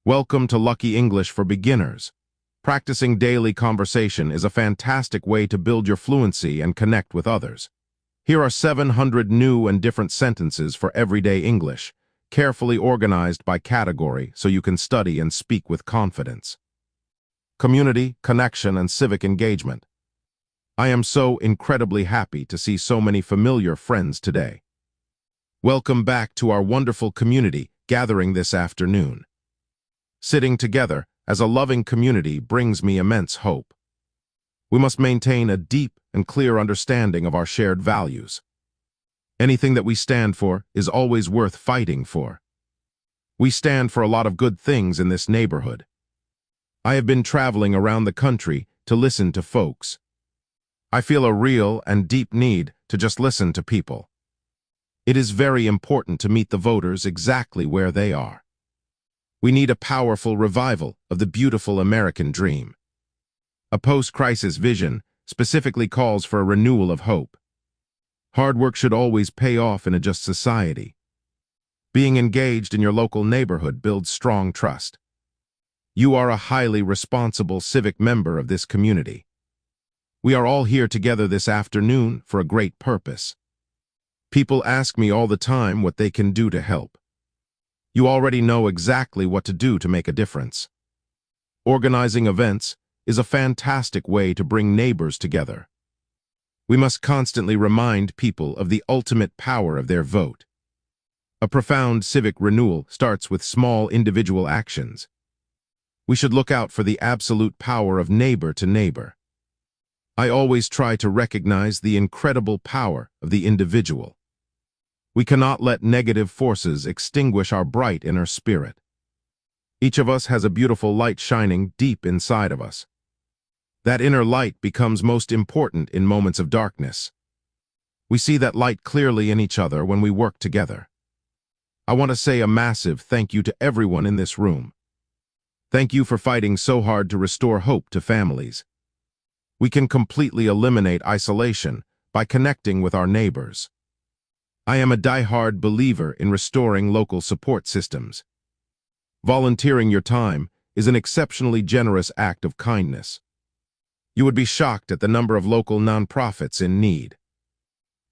Welcome to Lucky English for Beginners. Practicing daily conversation is a fantastic way to build your fluency and connect with others. Here are 700 new and different sentences for everyday English, carefully organized by category so you can study and speak with confidence. Community, connection, and civic engagement. I am so incredibly happy to see so many familiar friends today. Welcome back to our wonderful community gathering this afternoon. Sitting together as a loving community brings me immense hope. We must maintain a deep and clear understanding of our shared values. Anything that we stand for is always worth fighting for. We stand for a lot of good things in this neighborhood. I have been traveling around the country to listen to folks. I feel a real and deep need to just listen to people. It is very important to meet the voters exactly where they are. We need a powerful revival of the beautiful American dream. A post-crisis vision specifically calls for a renewal of hope. Hard work should always pay off in a just society. Being engaged in your local neighborhood builds strong trust. You are a highly responsible civic member of this community. We are all here together this afternoon for a great purpose. People ask me all the time what they can do to help. You already know exactly what to do to make a difference. Organizing events is a fantastic way to bring neighbors together. We must constantly remind people of the ultimate power of their vote. A profound civic renewal starts with small individual actions. We should look out for the absolute power of neighbor to neighbor. I always try to recognize the incredible power of the individual. We cannot let negative forces extinguish our bright inner spirit. Each of us has a beautiful light shining deep inside of us. That inner light becomes most important in moments of darkness. We see that light clearly in each other when we work together. I want to say a massive thank you to everyone in this room. Thank you for fighting so hard to restore hope to families. We can completely eliminate isolation by connecting with our neighbors. I am a die-hard believer in restoring local support systems. Volunteering your time is an exceptionally generous act of kindness. You would be shocked at the number of local nonprofits in need.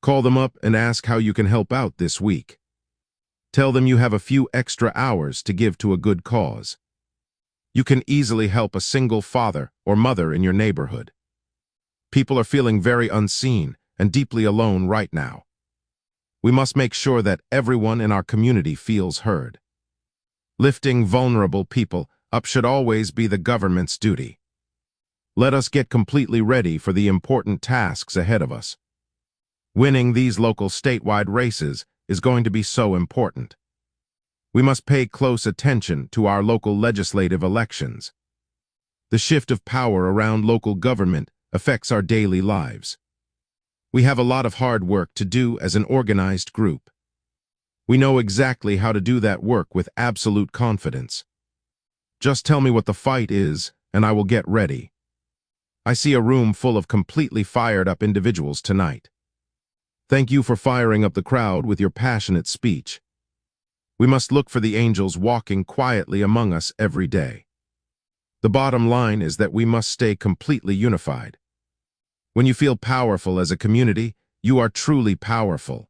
Call them up and ask how you can help out this week. Tell them you have a few extra hours to give to a good cause. You can easily help a single father or mother in your neighborhood. People are feeling very unseen and deeply alone right now. We must make sure that everyone in our community feels heard. Lifting vulnerable people up should always be the government's duty. Let us get completely ready for the important tasks ahead of us. Winning these local statewide races is going to be so important. We must pay close attention to our local legislative elections. The shift of power around local government affects our daily lives. We have a lot of hard work to do as an organized group. We know exactly how to do that work with absolute confidence. Just tell me what the fight is, and I will get ready. I see a room full of completely fired-up individuals tonight. Thank you for firing up the crowd with your passionate speech. We must look for the angels walking quietly among us every day. The bottom line is that we must stay completely unified. When you feel powerful as a community, you are truly powerful.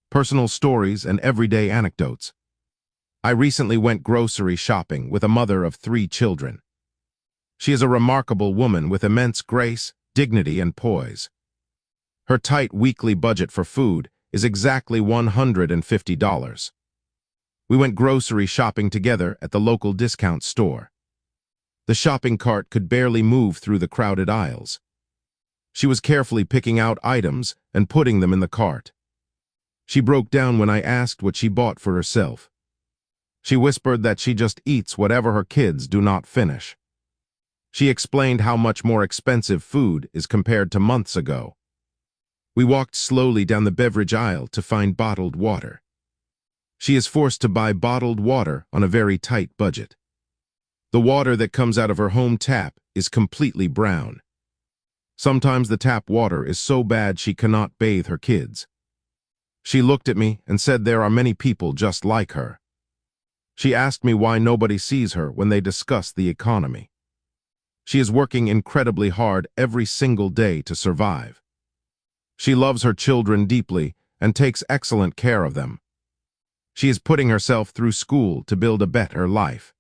Personal stories and everyday anecdotes. I recently went grocery shopping with a mother of 3 children. She is a remarkable woman with immense grace, dignity, and poise. Her tight weekly budget for food is exactly $150. We went grocery shopping together at the local discount store. The shopping cart could barely move through the crowded aisles. She was carefully picking out items and putting them in the cart. She broke down when I asked what she bought for herself. She whispered that she just eats whatever her kids do not finish. She explained how much more expensive food is compared to months ago. We walked slowly down the beverage aisle to find bottled water. She is forced to buy bottled water on a very tight budget. The water that comes out of her home tap is completely brown. Sometimes the tap water is so bad she cannot bathe her kids. She looked at me and said there are many people just like her. She asked me why nobody sees her when they discuss the economy. She is working incredibly hard every single day to survive. She loves her children deeply and takes excellent care of them. She is putting herself through school to build a better life.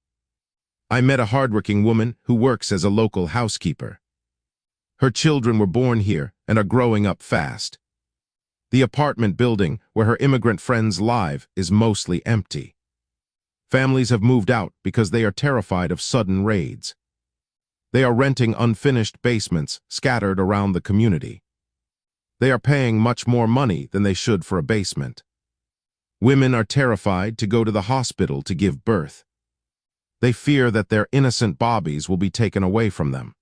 I met a hardworking woman who works as a local housekeeper. Her children were born here and are growing up fast. The apartment building where her immigrant friends live is mostly empty. Families have moved out because they are terrified of sudden raids. They are renting unfinished basements scattered around the community. They are paying much more money than they should for a basement. Women are terrified to go to the hospital to give birth. They fear that their innocent bobbies will be taken away from them.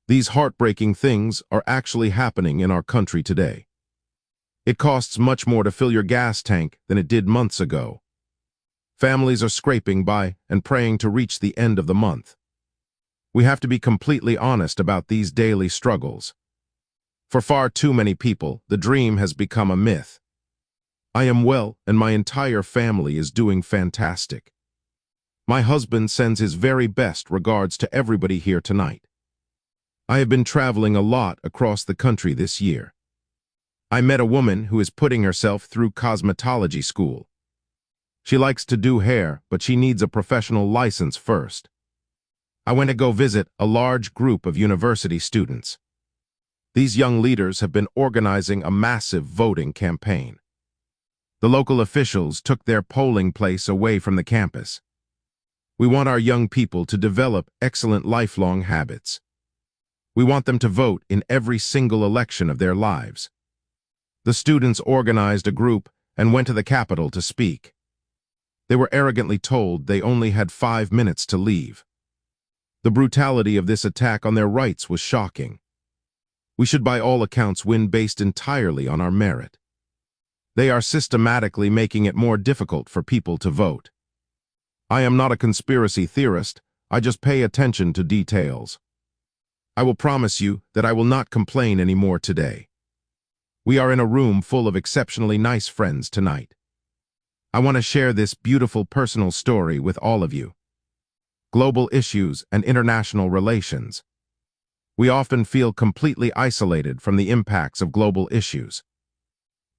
These heartbreaking things are actually happening in our country today. It costs much more to fill your gas tank than it did months ago. Families are scraping by and praying to reach the end of the month. We have to be completely honest about these daily struggles. For far too many people, the dream has become a myth. I am well, and my entire family is doing fantastic. My husband sends his very best regards to everybody here tonight. I have been traveling a lot across the country this year. I met a woman who is putting herself through cosmetology school. She likes to do hair, but she needs a professional license first. I went to go visit a large group of university students. These young leaders have been organizing a massive voting campaign. The local officials took their polling place away from the campus. We want our young people to develop excellent lifelong habits. We want them to vote in every single election of their lives. The students organized a group and went to the Capitol to speak. They were arrogantly told they only had 5 minutes to leave. The brutality of this attack on their rights was shocking. We should by all accounts win based entirely on our merit. They are systematically making it more difficult for people to vote. I am not a conspiracy theorist, I just pay attention to details. I will promise you that I will not complain anymore today. We are in a room full of exceptionally nice friends tonight. I want to share this beautiful personal story with all of you. Global issues and international relations. We often feel completely isolated from the impacts of global issues.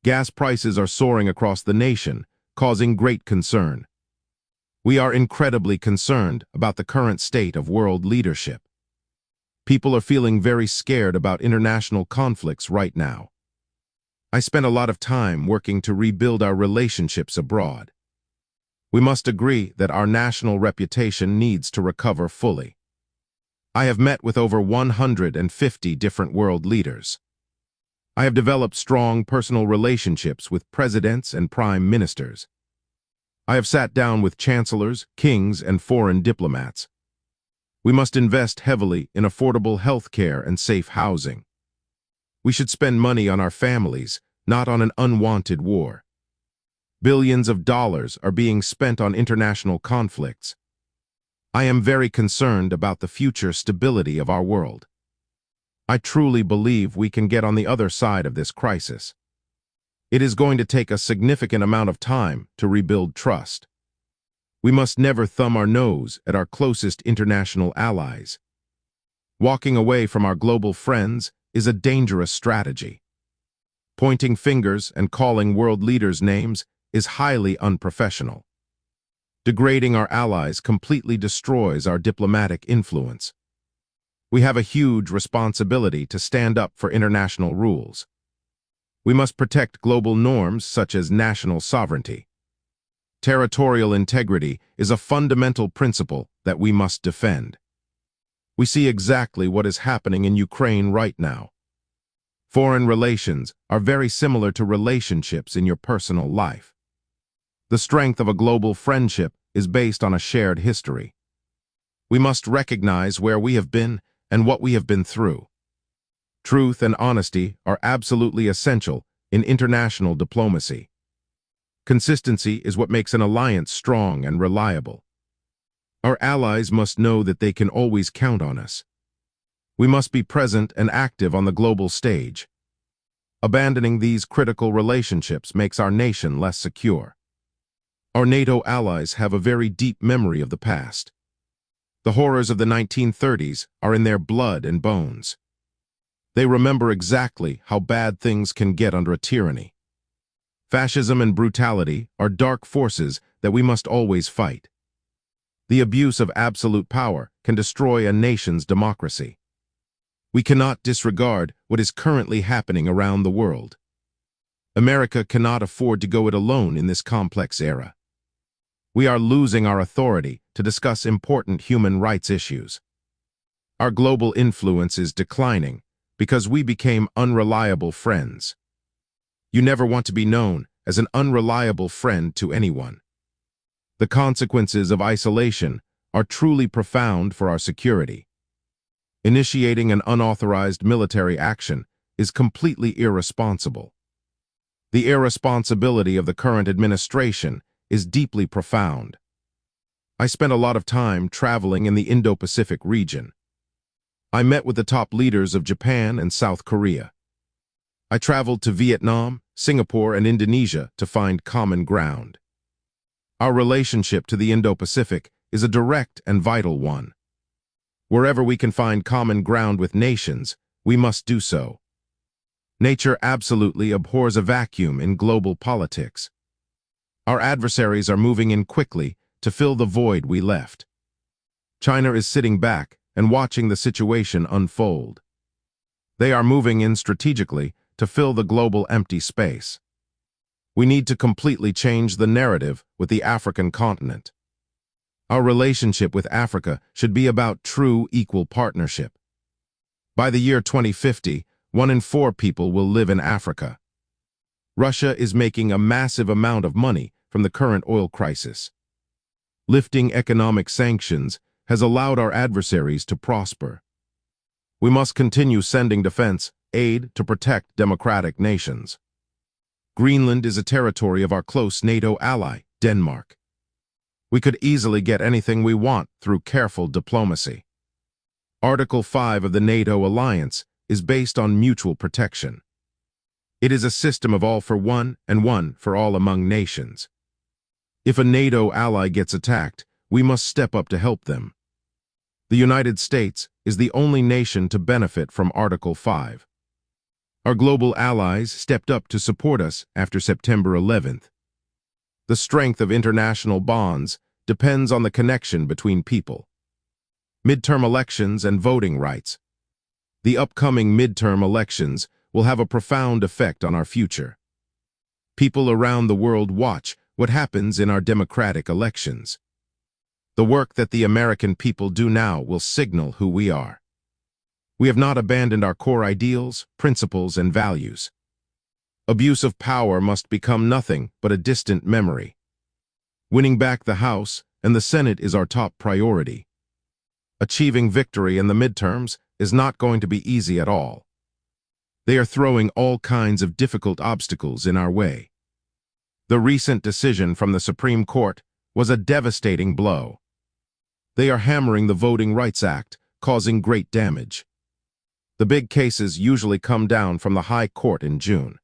Gas prices are soaring across the nation, causing great concern. We are incredibly concerned about the current state of world leadership. People are feeling very scared about international conflicts right now. I spent a lot of time working to rebuild our relationships abroad. We must agree that our national reputation needs to recover fully. I have met with over 150 different world leaders. I have developed strong personal relationships with presidents and prime ministers. I have sat down with chancellors, kings, and foreign diplomats. We must invest heavily in affordable health care and safe housing. We should spend money on our families, not on an unwanted war. Billions of dollars are being spent on international conflicts. I am very concerned about the future stability of our world. I truly believe we can get on the other side of this crisis. It is going to take a significant amount of time to rebuild trust. We must never thumb our nose at our closest international allies. Walking away from our global friends is a dangerous strategy. Pointing fingers and calling world leaders names is highly unprofessional. Degrading our allies completely destroys our diplomatic influence. We have a huge responsibility to stand up for international rules. We must protect global norms such as national sovereignty. Territorial integrity is a fundamental principle that we must defend. We see exactly what is happening in Ukraine right now. Foreign relations are very similar to relationships in your personal life. The strength of a global friendship is based on a shared history. We must recognize where we have been and what we have been through. Truth and honesty are absolutely essential in international diplomacy. Consistency is what makes an alliance strong and reliable. Our allies must know that they can always count on us. We must be present and active on the global stage. Abandoning these critical relationships makes our nation less secure. Our NATO allies have a very deep memory of the past. The horrors of the 1930s are in their blood and bones. They remember exactly how bad things can get under a tyranny. Fascism and brutality are dark forces that we must always fight. The abuse of absolute power can destroy a nation's democracy. We cannot disregard what is currently happening around the world. America cannot afford to go it alone in this complex era. We are losing our authority to discuss important human rights issues. Our global influence is declining because we became unreliable friends. You never want to be known as an unreliable friend to anyone. The consequences of isolation are truly profound for our security. Initiating an unauthorized military action is completely irresponsible. The irresponsibility of the current administration is deeply profound. I spent a lot of time traveling in the Indo-Pacific region. I met with the top leaders of Japan and South Korea. I traveled to Vietnam, Singapore, and Indonesia to find common ground. Our relationship to the Indo-Pacific is a direct and vital one. Wherever we can find common ground with nations, we must do so. Nature absolutely abhors a vacuum in global politics. Our adversaries are moving in quickly to fill the void we left. China is sitting back and watching the situation unfold. They are moving in strategically to fill the global empty space. We need to completely change the narrative with the African continent. Our relationship with Africa should be about true equal partnership. By the year 2050, 1 in 4 people will live in Africa. Russia is making a massive amount of money from the current oil crisis. Lifting economic sanctions has allowed our adversaries to prosper. We must continue sending defense aid to protect democratic nations. Greenland is a territory of our close NATO ally, Denmark. We could easily get anything we want through careful diplomacy. Article 5 of the NATO alliance is based on mutual protection. It is a system of all for one and one for all among nations. If a NATO ally gets attacked, we must step up to help them. The United States is the only nation to benefit from Article 5. Our global allies stepped up to support us after September 11th. The strength of international bonds depends on the connection between people. Midterm elections and voting rights. The upcoming midterm elections will have a profound effect on our future. People around the world watch what happens in our democratic elections. The work that the American people do now will signal who we are. We have not abandoned our core ideals, principles, and values. Abuse of power must become nothing but a distant memory. Winning back the House and the Senate is our top priority. Achieving victory in the midterms is not going to be easy at all. They are throwing all kinds of difficult obstacles in our way. The recent decision from the Supreme Court was a devastating blow. They are hammering the Voting Rights Act, causing great damage. The big cases usually come down from the High Court in June.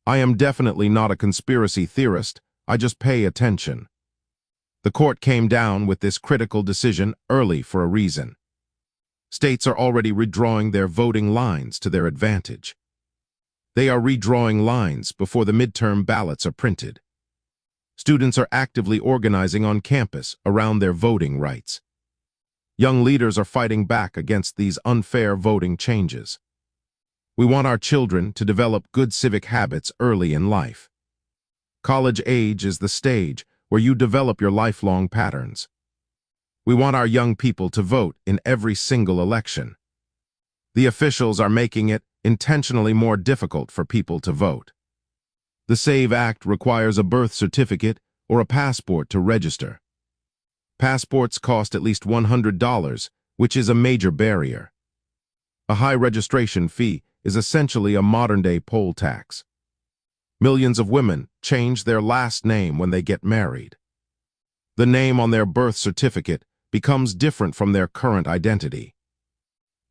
I am definitely not a conspiracy theorist, I just pay attention. The court came down with this critical decision early for a reason. States are already redrawing their voting lines to their advantage. They are redrawing lines before the midterm ballots are printed. Students are actively organizing on campus around their voting rights. Young leaders are fighting back against these unfair voting changes. We want our children to develop good civic habits early in life. College age is the stage where you develop your lifelong patterns. We want our young people to vote in every single election. The officials are making it intentionally more difficult for people to vote. The SAVE Act requires a birth certificate or a passport to register. Passports cost at least $100, which is a major barrier. A high registration fee is essentially a modern-day poll tax. Millions of women change their last name when they get married. The name on their birth certificate becomes different from their current identity.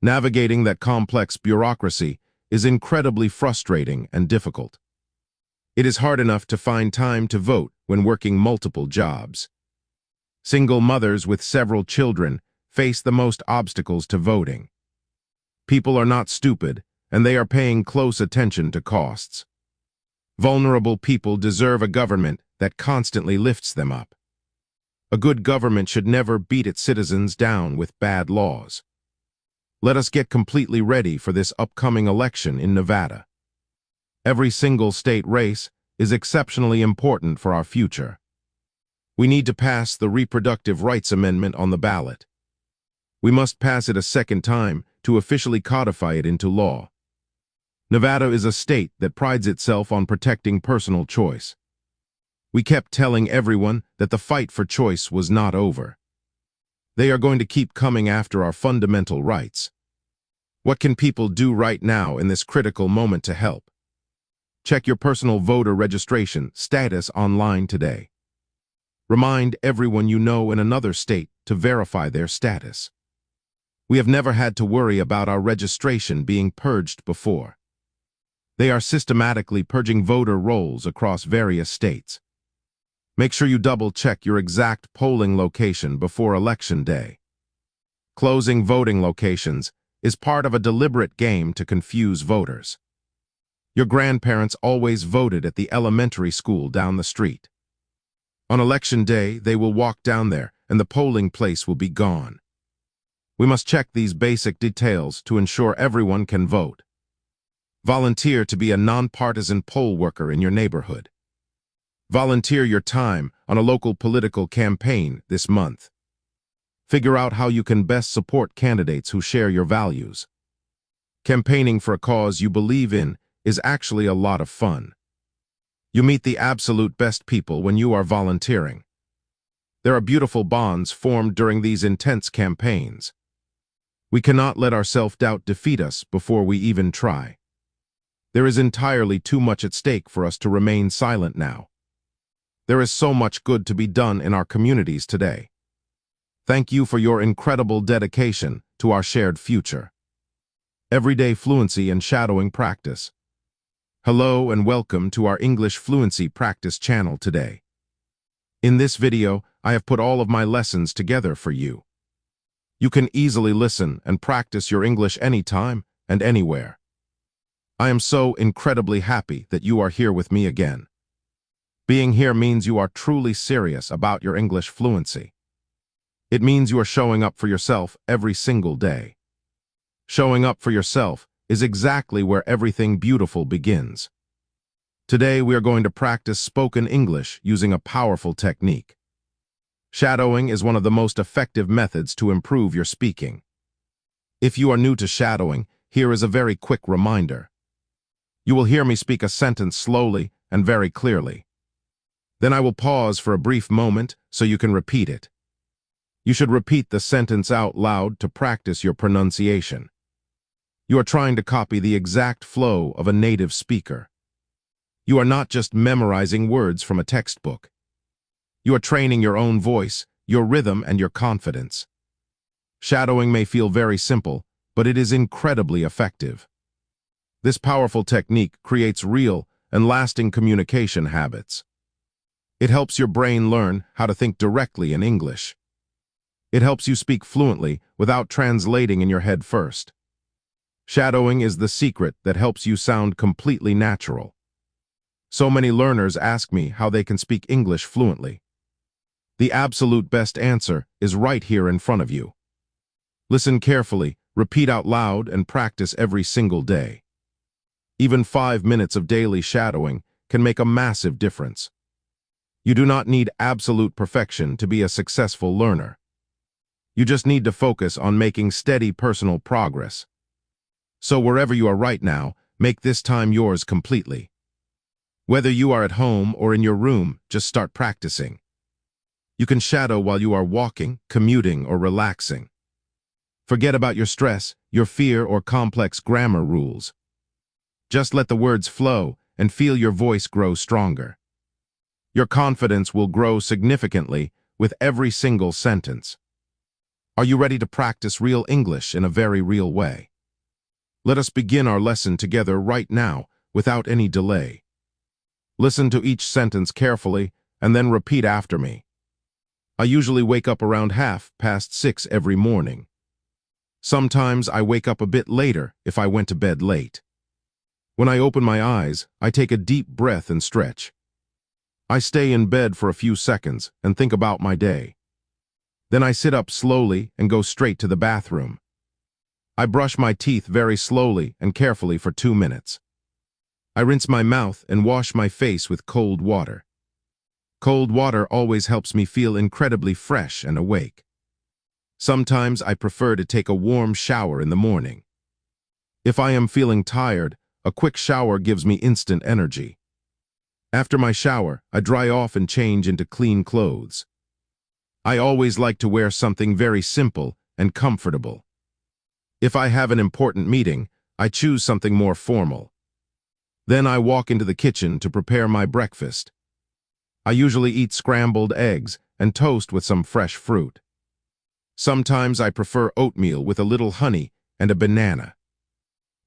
Navigating that complex bureaucracy is incredibly frustrating and difficult. It is hard enough to find time to vote when working multiple jobs. Single mothers with several children face the most obstacles to voting. People are not stupid, and they are paying close attention to costs. Vulnerable people deserve a government that constantly lifts them up. A good government should never beat its citizens down with bad laws. Let us get completely ready for this upcoming election in Nevada. Every single state race is exceptionally important for our future. We need to pass the Reproductive Rights Amendment on the ballot. We must pass it a second time to officially codify it into law. Nevada is a state that prides itself on protecting personal choice. We kept telling everyone that the fight for choice was not over. They are going to keep coming after our fundamental rights. What can people do right now in this critical moment to help? Check your personal voter registration status online today. Remind everyone you know in another state to verify their status. We have never had to worry about our registration being purged before. They are systematically purging voter rolls across various states. Make sure you double-check your exact polling location before Election Day. Closing voting locations is part of a deliberate game to confuse voters. Your grandparents always voted at the elementary school down the street. On Election Day, they will walk down there and the polling place will be gone. We must check these basic details to ensure everyone can vote. Volunteer to be a nonpartisan poll worker in your neighborhood. Volunteer your time on a local political campaign this month. Figure out how you can best support candidates who share your values. Campaigning for a cause you believe in is actually a lot of fun. You meet the absolute best people when you are volunteering. There are beautiful bonds formed during these intense campaigns. We cannot let our self-doubt defeat us before we even try. There is entirely too much at stake for us to remain silent now. There is so much good to be done in our communities today. Thank you for your incredible dedication to our shared future. Everyday fluency and shadowing practice. Hello and welcome to our English Fluency Practice channel today. In this video, I have put all of my lessons together for you. You can easily listen and practice your English anytime and anywhere. I am so incredibly happy that you are here with me again. Being here means you are truly serious about your English fluency. It means you are showing up for yourself every single day. Showing up for yourself is exactly where everything beautiful begins. Today we are going to practice spoken English using a powerful technique. Shadowing is one of the most effective methods to improve your speaking. If you are new to shadowing, here is a very quick reminder. You will hear me speak a sentence slowly and very clearly. Then I will pause for a brief moment so you can repeat it. You should repeat the sentence out loud to practice your pronunciation. You are trying to copy the exact flow of a native speaker. You are not just memorizing words from a textbook. You are training your own voice, your rhythm, and your confidence. Shadowing may feel very simple, but it is incredibly effective. This powerful technique creates real and lasting communication habits. It helps your brain learn how to think directly in English. It helps you speak fluently without translating in your head first. Shadowing is the secret that helps you sound completely natural. So many learners ask me how they can speak English fluently. The absolute best answer is right here in front of you. Listen carefully, repeat out loud, and practice every single day. Even 5 minutes of daily shadowing can make a massive difference. You do not need absolute perfection to be a successful learner. You just need to focus on making steady personal progress. So wherever you are right now, make this time yours completely. Whether you are at home or in your room, just start practicing. You can shadow while you are walking, commuting, or relaxing. Forget about your stress, your fear, or complex grammar rules. Just let the words flow and feel your voice grow stronger. Your confidence will grow significantly with every single sentence. Are you ready to practice real English in a very real way? Let us begin our lesson together right now without any delay. Listen to each sentence carefully and then repeat after me. I usually wake up around 6:30 every morning. Sometimes I wake up a bit later if I went to bed late. When I open my eyes, I take a deep breath and stretch. I stay in bed for a few seconds and think about my day. Then I sit up slowly and go straight to the bathroom. I brush my teeth very slowly and carefully for 2 minutes. I rinse my mouth and wash my face with cold water. Cold water always helps me feel incredibly fresh and awake. Sometimes I prefer to take a warm shower in the morning. If I am feeling tired, a quick shower gives me instant energy. After my shower, I dry off and change into clean clothes. I always like to wear something very simple and comfortable. If I have an important meeting, I choose something more formal. Then I walk into the kitchen to prepare my breakfast. I usually eat scrambled eggs and toast with some fresh fruit. Sometimes I prefer oatmeal with a little honey and a banana.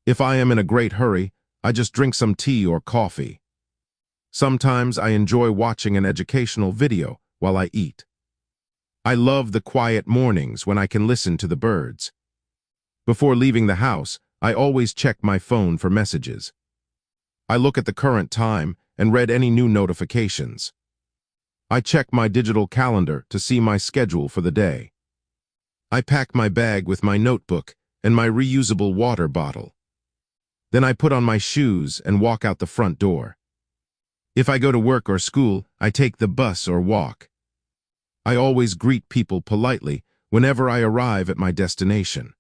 If I am in a great hurry, I just drink some tea or coffee. Sometimes I enjoy watching an educational video while I eat. I love the quiet mornings when I can listen to the birds. Before leaving the house, I always check my phone for messages. I look at the current time and read any new notifications. I check my digital calendar to see my schedule for the day. I pack my bag with my notebook and my reusable water bottle. Then I put on my shoes and walk out the front door. If I go to work or school, I take the bus or walk. I always greet people politely whenever I arrive at my destination.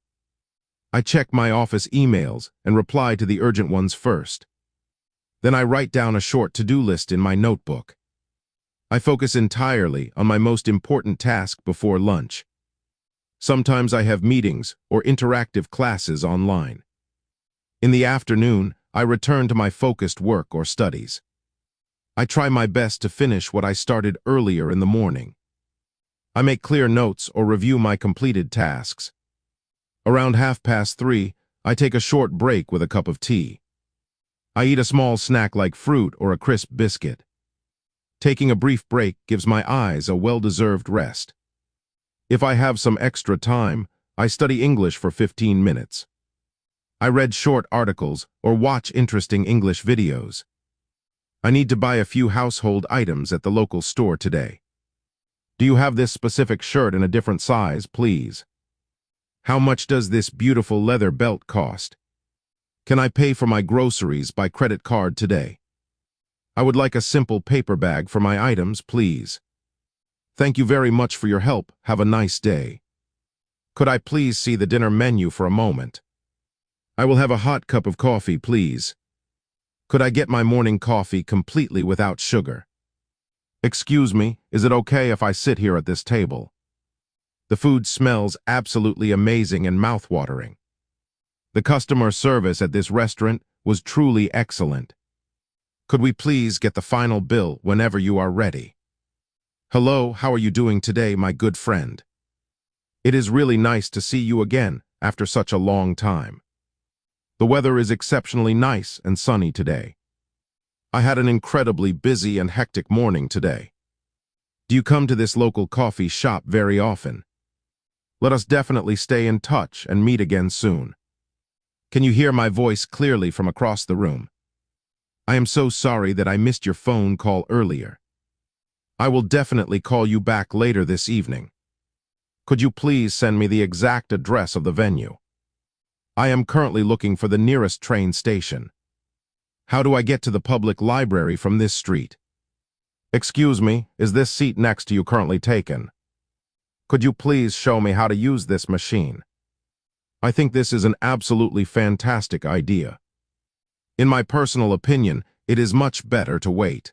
I check my office emails and reply to the urgent ones first. Then I write down a short to-do list in my notebook. I focus entirely on my most important task before lunch. Sometimes I have meetings or interactive classes online. In the afternoon, I return to my focused work or studies. I try my best to finish what I started earlier in the morning. I make clear notes or review my completed tasks. Around 3:30, I take a short break with a cup of tea. I eat a small snack like fruit or a crisp biscuit. Taking a brief break gives my eyes a well-deserved rest. If I have some extra time, I study English for 15 minutes. I read short articles or watch interesting English videos. I need to buy a few household items at the local store today. Do you have this specific shirt in a different size, please? How much does this beautiful leather belt cost? Can I pay for my groceries by credit card today? I would like a simple paper bag for my items, please. Thank you very much for your help. Have a nice day. Could I please see the dinner menu for a moment? I will have a hot cup of coffee, please. Could I get my morning coffee completely without sugar? Excuse me, is it okay if I sit here at this table? The food smells absolutely amazing and mouth-watering. The customer service at this restaurant was truly excellent. Could we please get the final bill whenever you are ready? Hello, how are you doing today, my good friend? It is really nice to see you again after such a long time. The weather is exceptionally nice and sunny today. I had an incredibly busy and hectic morning today. Do you come to this local coffee shop very often? Let us definitely stay in touch and meet again soon. Can you hear my voice clearly from across the room? I am so sorry that I missed your phone call earlier. I will definitely call you back later this evening. Could you please send me the exact address of the venue? I am currently looking for the nearest train station. How do I get to the public library from this street? Excuse me, is this seat next to you currently taken? Could you please show me how to use this machine? I think this is an absolutely fantastic idea. In my personal opinion, it is much better to wait.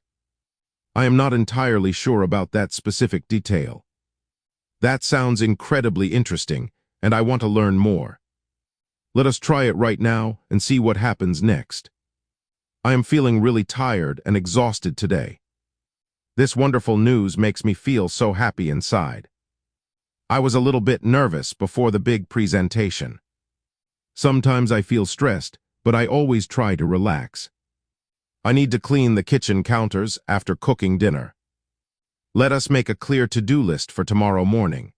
I am not entirely sure about that specific detail. That sounds incredibly interesting, and I want to learn more. Let us try it right now and see what happens next. I am feeling really tired and exhausted today. This wonderful news makes me feel so happy inside. I was a little bit nervous before the big presentation. Sometimes I feel stressed, but I always try to relax. I need to clean the kitchen counters after cooking dinner. Let us make a clear to-do list for tomorrow morning.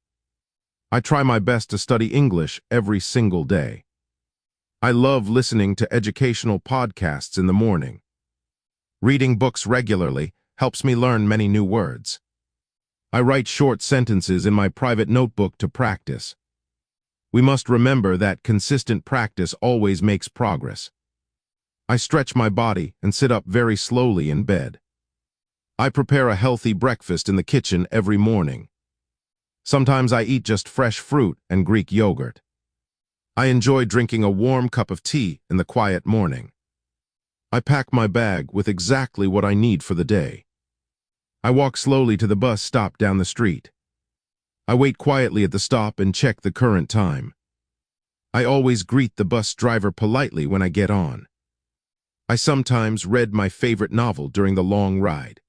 I try my best to study English every single day. I love listening to educational podcasts in the morning. Reading books regularly helps me learn many new words. I write short sentences in my private notebook to practice. We must remember that consistent practice always makes progress. I stretch my body and sit up very slowly in bed. I prepare a healthy breakfast in the kitchen every morning. Sometimes I eat just fresh fruit and Greek yogurt. I enjoy drinking a warm cup of tea in the quiet morning. I pack my bag with exactly what I need for the day. I walk slowly to the bus stop down the street. I wait quietly at the stop and check the current time. I always greet the bus driver politely when I get on. I sometimes read my favorite novel during the long ride.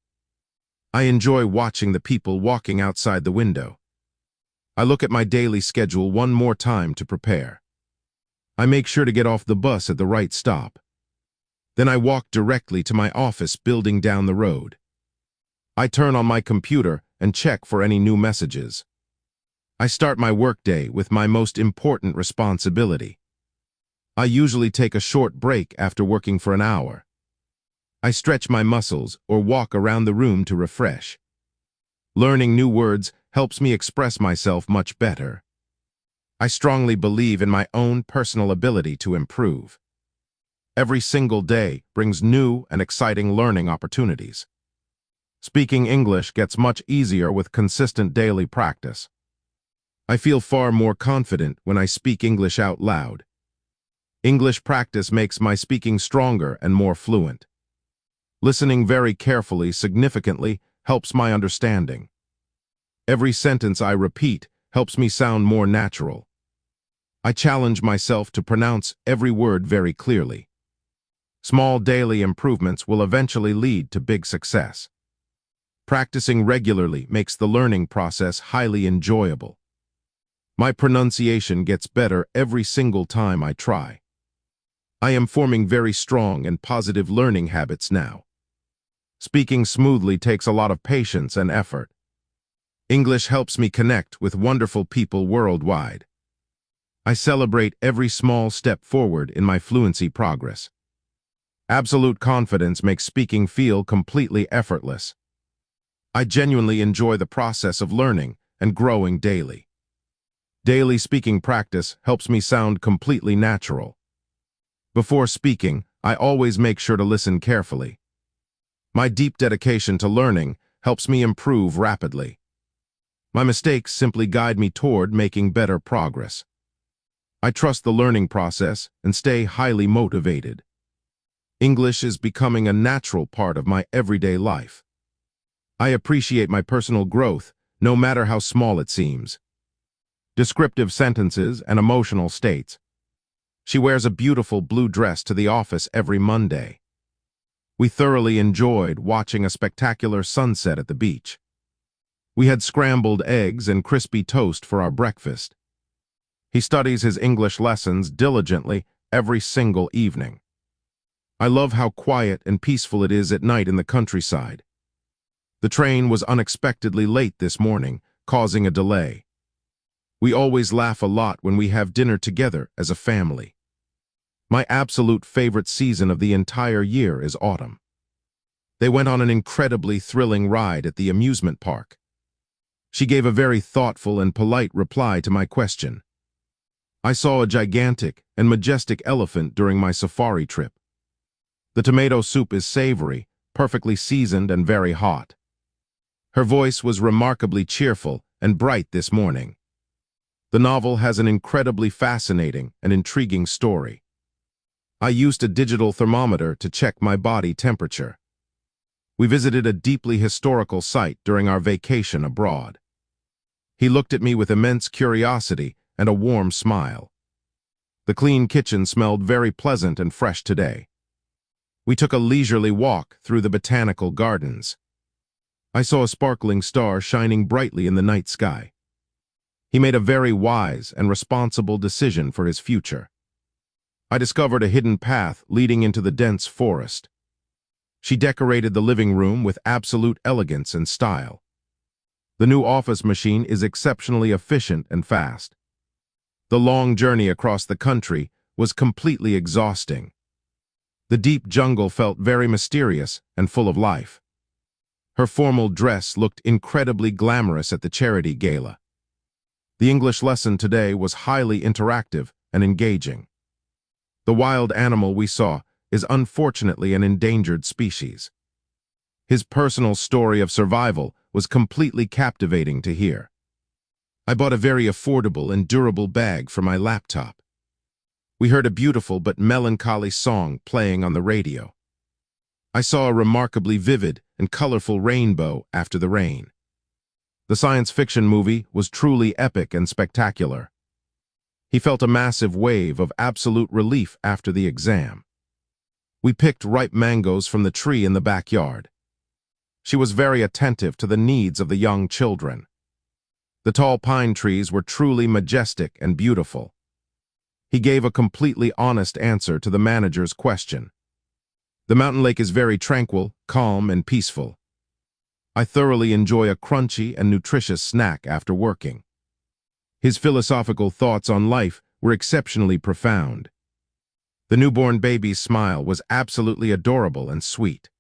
I enjoy watching the people walking outside the window. I look at my daily schedule one more time to prepare. I make sure to get off the bus at the right stop. Then I walk directly to my office building down the road. I turn on my computer and check for any new messages. I start my workday with my most important responsibility. I usually take a short break after working for an hour. I stretch my muscles or walk around the room to refresh. Learning new words helps me express myself much better. I strongly believe in my own personal ability to improve. Every single day brings new and exciting learning opportunities. Speaking English gets much easier with consistent daily practice. I feel far more confident when I speak English out loud. English practice makes my speaking stronger and more fluent. Listening very carefully significantly helps my understanding. Every sentence I repeat helps me sound more natural. I challenge myself to pronounce every word very clearly. Small daily improvements will eventually lead to big success. Practicing regularly makes the learning process highly enjoyable. My pronunciation gets better every single time I try. I am forming very strong and positive learning habits now. Speaking smoothly takes a lot of patience and effort. English helps me connect with wonderful people worldwide. I celebrate every small step forward in my fluency progress. Absolute confidence makes speaking feel completely effortless. I genuinely enjoy the process of learning and growing daily. Daily speaking practice helps me sound completely natural. Before speaking, I always make sure to listen carefully. My deep dedication to learning helps me improve rapidly. My mistakes simply guide me toward making better progress. I trust the learning process and stay highly motivated. English is becoming a natural part of my everyday life. I appreciate my personal growth, no matter how small it seems. Descriptive sentences and emotional states. She wears a beautiful blue dress to the office every Monday. We thoroughly enjoyed watching a spectacular sunset at the beach. We had scrambled eggs and crispy toast for our breakfast. He studies his English lessons diligently every single evening. I love how quiet and peaceful it is at night in the countryside. The train was unexpectedly late this morning, causing a delay. We always laugh a lot when we have dinner together as a family. My absolute favorite season of the entire year is autumn. They went on an incredibly thrilling ride at the amusement park. She gave a very thoughtful and polite reply to my question. I saw a gigantic and majestic elephant during my safari trip. The tomato soup is savory, perfectly seasoned and very hot. Her voice was remarkably cheerful and bright this morning. The novel has an incredibly fascinating and intriguing story. I used a digital thermometer to check my body temperature. We visited a deeply historical site during our vacation abroad. He looked at me with immense curiosity and a warm smile. The clean kitchen smelled very pleasant and fresh today. We took a leisurely walk through the botanical gardens. I saw a sparkling star shining brightly in the night sky. He made a very wise and responsible decision for his future. I discovered a hidden path leading into the dense forest. She decorated the living room with absolute elegance and style. The new office machine is exceptionally efficient and fast. The long journey across the country was completely exhausting. The deep jungle felt very mysterious and full of life. Her formal dress looked incredibly glamorous at the charity gala. The English lesson today was highly interactive and engaging. The wild animal we saw is unfortunately an endangered species. His personal story of survival was completely captivating to hear. I bought a very affordable and durable bag for my laptop. We heard a beautiful but melancholy song playing on the radio. I saw a remarkably vivid and colorful rainbow after the rain. The science fiction movie was truly epic and spectacular. He felt a massive wave of absolute relief after the exam. We picked ripe mangoes from the tree in the backyard. She was very attentive to the needs of the young children. The tall pine trees were truly majestic and beautiful. He gave a completely honest answer to the manager's question. The mountain lake is very tranquil, calm, and peaceful. I thoroughly enjoy a crunchy and nutritious snack after working. His philosophical thoughts on life were exceptionally profound. The newborn baby's smile was absolutely adorable and sweet.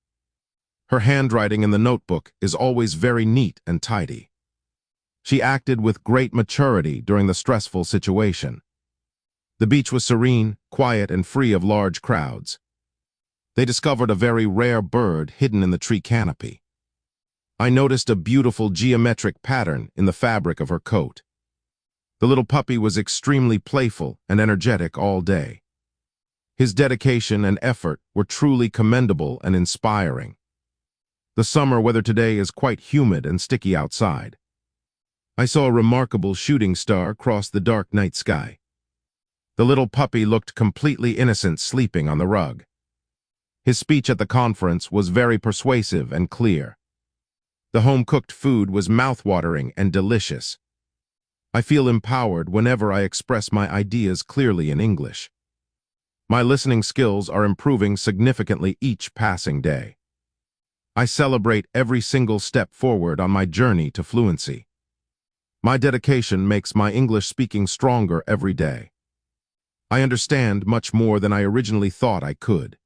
Her handwriting in the notebook is always very neat and tidy. She acted with great maturity during the stressful situation. The beach was serene, quiet, and free of large crowds. They discovered a very rare bird hidden in the tree canopy. I noticed a beautiful geometric pattern in the fabric of her coat. The little puppy was extremely playful and energetic all day. His dedication and effort were truly commendable and inspiring. The summer weather today is quite humid and sticky outside. I saw a remarkable shooting star cross the dark night sky. The little puppy looked completely innocent sleeping on the rug. His speech at the conference was very persuasive and clear. The home-cooked food was mouth-watering and delicious. I feel empowered whenever I express my ideas clearly in English. My listening skills are improving significantly each passing day. I celebrate every single step forward on my journey to fluency. My dedication makes my English speaking stronger every day. I understand much more than I originally thought I could.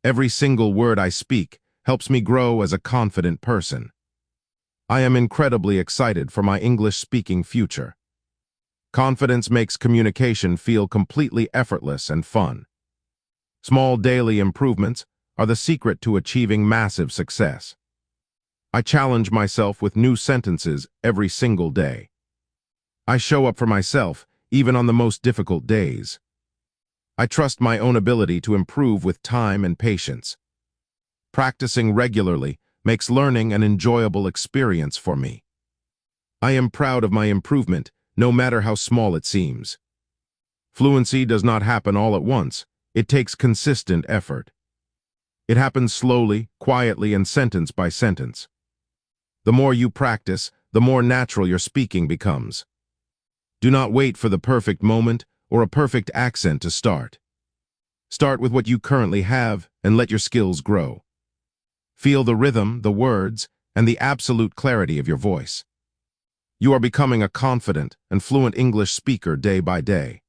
Every single word I speak helps me grow as a confident person. I am incredibly excited for my English-speaking future. Confidence makes communication feel completely effortless and fun. Small daily improvements are the secret to achieving massive success. I challenge myself with new sentences every single day. I show up for myself even on the most difficult days. I trust my own ability to improve with time and patience. Practicing regularly makes learning an enjoyable experience for me. I am proud of my improvement, no matter how small it seems. Fluency does not happen all at once. It takes consistent effort. It happens slowly, quietly, and sentence by sentence. The more you practice, the more natural your speaking becomes. Do not wait for the perfect moment or a perfect accent to start. Start with what you currently have and let your skills grow. Feel the rhythm, the words, and the absolute clarity of your voice. You are becoming a confident and fluent English speaker day by day.